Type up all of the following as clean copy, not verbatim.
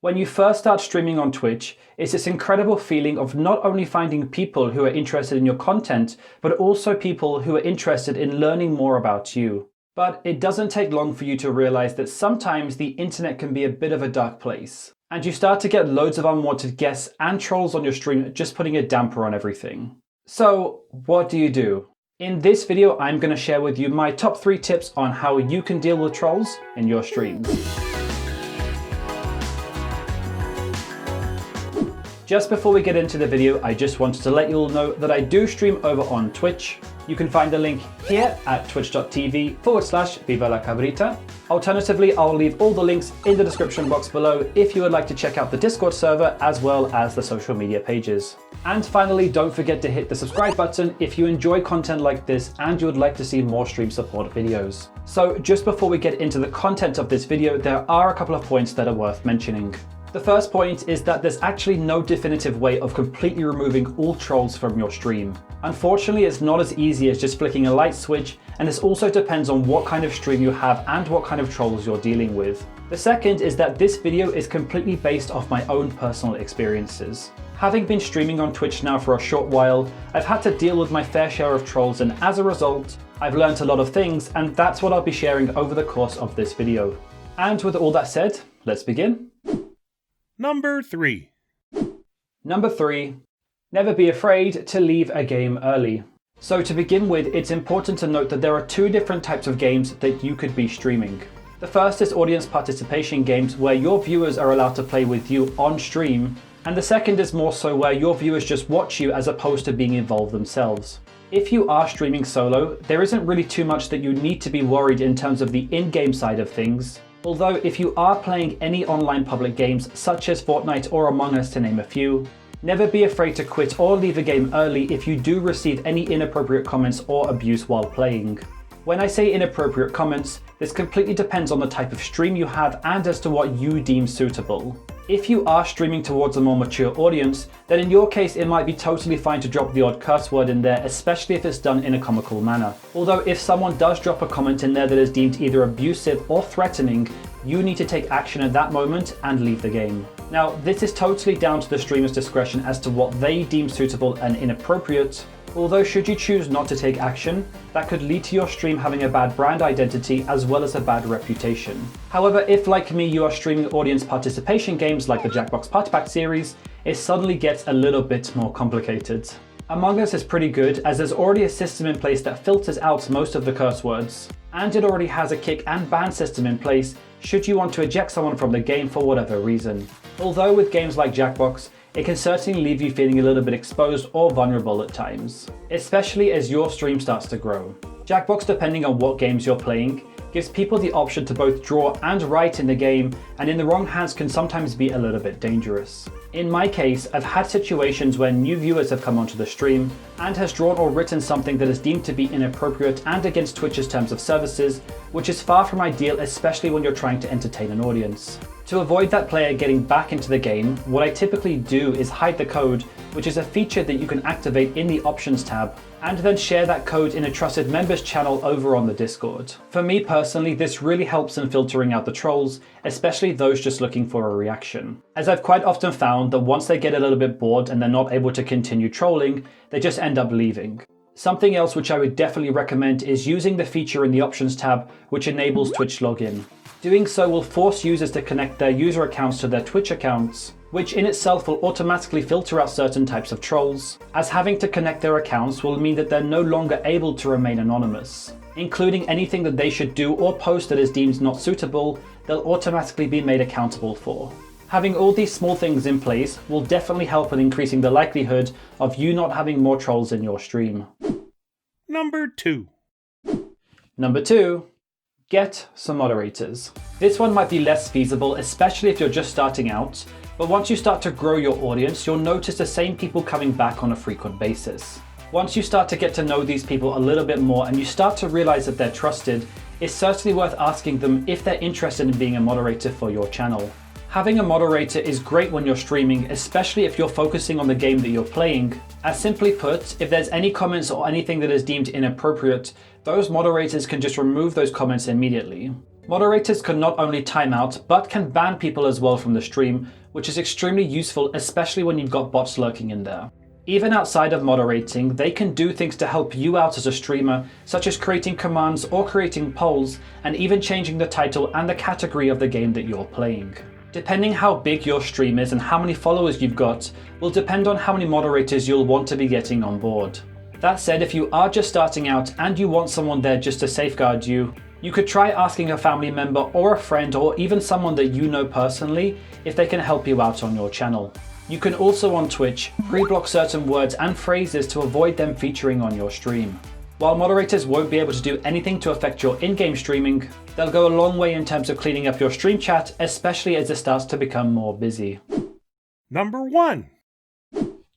When you first start streaming on Twitch, it's this incredible feeling of not only finding people who are interested in your content, but also people who are interested in learning more about you. But it doesn't take long for you to realize that sometimes the internet can be a bit of a dark place. And you start to get loads of unwanted guests and trolls on your stream, just putting a damper on everything. So what do you do? In this video, I'm going to share with you my top 3 tips on how you can deal with trolls in your streams. Just before we get into the video, I just wanted to let you all know that I do stream over on Twitch. You can find the link here at twitch.tv/Viva la Cabrita. Alternatively, I'll leave all the links in the description box below if you would like to check out the Discord server as well as the social media pages. And finally, don't forget to hit the subscribe button if you enjoy content like this and you would like to see more stream support videos. So just before we get into the content of this video, there are a couple of points that are worth mentioning. The first point is that there's actually no definitive way of completely removing all trolls from your stream. Unfortunately, it's not as easy as just flicking a light switch, and this also depends on what kind of stream you have and what kind of trolls you're dealing with. The second is that this video is completely based off my own personal experiences. Having been streaming on Twitch now for a short while, I've had to deal with my fair share of trolls, and as a result, I've learned a lot of things, and that's what I'll be sharing over the course of this video. And with all that said, let's begin. Number 3. Number 3. Never be afraid to leave a game early. So to begin with, it's important to note that there are 2 different types of games that you could be streaming. The first is audience participation games where your viewers are allowed to play with you on stream, and the second is more so where your viewers just watch you as opposed to being involved themselves. If you are streaming solo, there isn't really too much that you need to be worried in terms of the in-game side of things. Although if you are playing any online public games such as Fortnite or Among Us to name a few, never be afraid to quit or leave a game early if you do receive any inappropriate comments or abuse while playing. When I say inappropriate comments, this completely depends on the type of stream you have and as to what you deem suitable. If you are streaming towards a more mature audience, then in your case it might be totally fine to drop the odd curse word in there, especially if it's done in a comical manner. Although if someone does drop a comment in there that is deemed either abusive or threatening, you need to take action at that moment and leave the game. Now, this is totally down to the streamer's discretion as to what they deem suitable and inappropriate. Although should you choose not to take action, that could lead to your stream having a bad brand identity as well as a bad reputation. However, if like me you are streaming audience participation games like the Jackbox Party Pack series, it suddenly gets a little bit more complicated. Among Us is pretty good as there's already a system in place that filters out most of the curse words, and it already has a kick and ban system in place should you want to eject someone from the game for whatever reason. Although with games like Jackbox, it can certainly leave you feeling a little bit exposed or vulnerable at times, especially as your stream starts to grow. Jackbox, depending on what games you're playing, gives people the option to both draw and write in the game, and in the wrong hands can sometimes be a little bit dangerous. In my case, I've had situations where new viewers have come onto the stream and has drawn or written something that is deemed to be inappropriate and against Twitch's terms of services, which is far from ideal, especially when you're trying to entertain an audience. To avoid that player getting back into the game, what I typically do is hide the code, which is a feature that you can activate in the options tab, and then share that code in a trusted members channel over on the Discord. For me personally, this really helps in filtering out the trolls, especially those just looking for a reaction. As I've quite often found that once they get a little bit bored and they're not able to continue trolling, they just end up leaving. Something else which I would definitely recommend is using the feature in the options tab which enables Twitch login. Doing so will force users to connect their user accounts to their Twitch accounts, which in itself will automatically filter out certain types of trolls, as having to connect their accounts will mean that they're no longer able to remain anonymous. Including anything that they should do or post that is deemed not suitable, they'll automatically be made accountable for. Having all these small things in place will definitely help in increasing the likelihood of you not having more trolls in your stream. Number 2. Number 2. Get some moderators. This one might be less feasible, especially if you're just starting out, but once you start to grow your audience, you'll notice the same people coming back on a frequent basis. Once you start to get to know these people a little bit more and you start to realize that they're trusted, it's certainly worth asking them if they're interested in being a moderator for your channel. Having a moderator is great when you're streaming, especially if you're focusing on the game that you're playing. As simply put, if there's any comments or anything that is deemed inappropriate, those moderators can just remove those comments immediately. Moderators can not only time out, but can ban people as well from the stream, which is extremely useful, especially when you've got bots lurking in there. Even outside of moderating, they can do things to help you out as a streamer, such as creating commands or creating polls, and even changing the title and the category of the game that you're playing. Depending how big your stream is and how many followers you've got, will depend on how many moderators you'll want to be getting on board. That said, if you are just starting out and you want someone there just to safeguard you, you could try asking a family member or a friend or even someone that you know personally if they can help you out on your channel. You can also on Twitch pre-block certain words and phrases to avoid them featuring on your stream. While moderators won't be able to do anything to affect your in-game streaming, they'll go a long way in terms of cleaning up your stream chat, especially as it starts to become more busy. Number 1.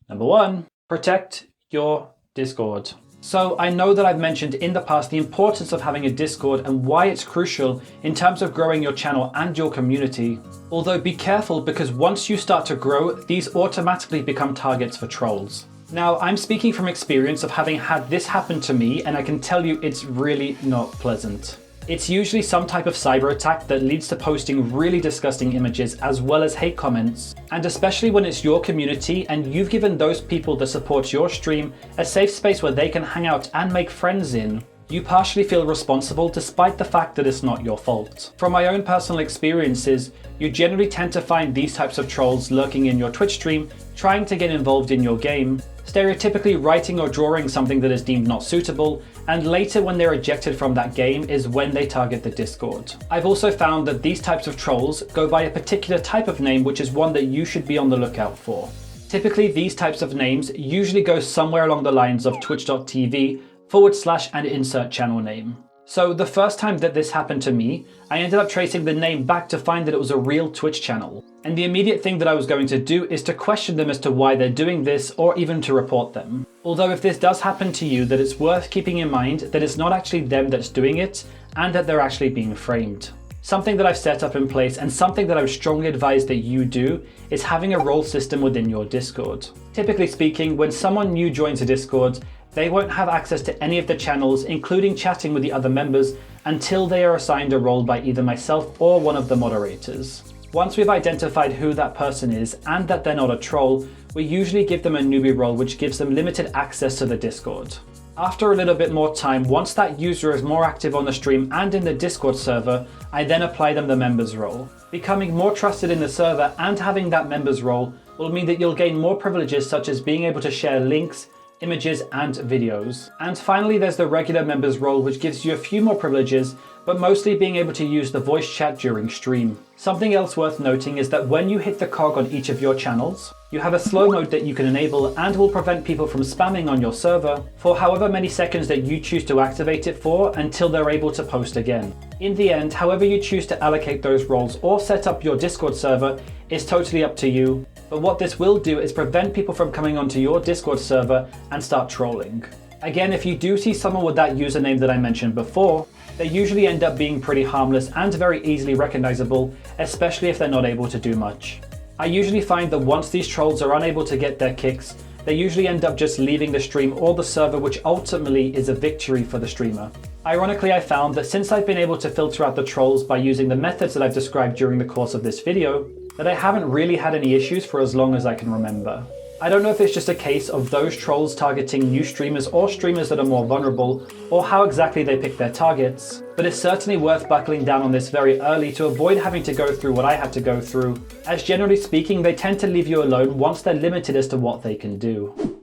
Number 1, protect your Discord. So I know that I've mentioned in the past the importance of having a Discord and why it's crucial in terms of growing your channel and your community. Although be careful, because once you start to grow, these automatically become targets for trolls. Now, I'm speaking from experience of having had this happen to me, and I can tell you it's really not pleasant. It's usually some type of cyber attack that leads to posting really disgusting images as well as hate comments. And especially when it's your community and you've given those people that support your stream a safe space where they can hang out and make friends in, you partially feel responsible despite the fact that it's not your fault. From my own personal experiences, you generally tend to find these types of trolls lurking in your Twitch stream, trying to get involved in your game, stereotypically writing or drawing something that is deemed not suitable, and later when they're ejected from that game is when they target the Discord. I've also found that these types of trolls go by a particular type of name, which is one that you should be on the lookout for. Typically, these types of names usually go somewhere along the lines of twitch.tv / and insert channel name. So the first time that this happened to me, I ended up tracing the name back to find that it was a real Twitch channel. And the immediate thing that I was going to do is to question them as to why they're doing this, or even to report them. Although if this does happen to you, that it's worth keeping in mind that it's not actually them that's doing it, and that they're actually being framed. Something that I've set up in place, and something that I would strongly advise that you do, is having a role system within your Discord. Typically speaking, when someone new joins a Discord, they won't have access to any of the channels, including chatting with the other members, until they are assigned a role by either myself or one of the moderators. Once we've identified who that person is and that they're not a troll, we usually give them a newbie role, which gives them limited access to the Discord. After a little bit more time, once that user is more active on the stream and in the Discord server, I then apply them the members role. Becoming more trusted in the server and having that members role will mean that you'll gain more privileges, such as being able to share links, images and videos. And finally, there's the regular members role, which gives you a few more privileges, but mostly being able to use the voice chat during stream. Something else worth noting is that when you hit the cog on each of your channels, you have a slow mode that you can enable and will prevent people from spamming on your server for however many seconds that you choose to activate it for, until they're able to post again. In the end, however you choose to allocate those roles or set up your Discord server is totally up to you. But what this will do is prevent people from coming onto your Discord server and start trolling. Again, if you do see someone with that username that I mentioned before, they usually end up being pretty harmless and very easily recognizable, especially if they're not able to do much. I usually find that once these trolls are unable to get their kicks, they usually end up just leaving the stream or the server, which ultimately is a victory for the streamer. Ironically, I found that since I've been able to filter out the trolls by using the methods that I've described during the course of this video, that I haven't really had any issues for as long as I can remember. I don't know if it's just a case of those trolls targeting new streamers or streamers that are more vulnerable, or how exactly they pick their targets, but it's certainly worth buckling down on this very early to avoid having to go through what I had to go through, as generally speaking they tend to leave you alone once they're limited as to what they can do.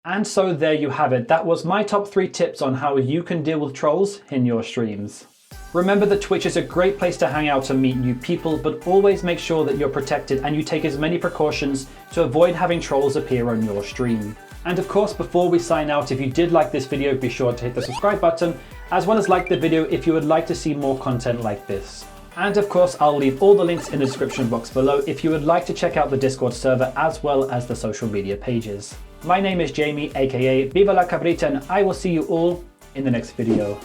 And so there you have it. That was my top 3 tips on how you can deal with trolls in your streams. Remember that Twitch is a great place to hang out and meet new people, but always make sure that you're protected and you take as many precautions to avoid having trolls appear on your stream. And of course, before we sign out, if you did like this video, be sure to hit the subscribe button, as well as like the video if you would like to see more content like this. And of course, I'll leave all the links in the description box below if you would like to check out the Discord server as well as the social media pages. My name is Jamie, aka Viva la Cabrita, and I will see you all in the next video.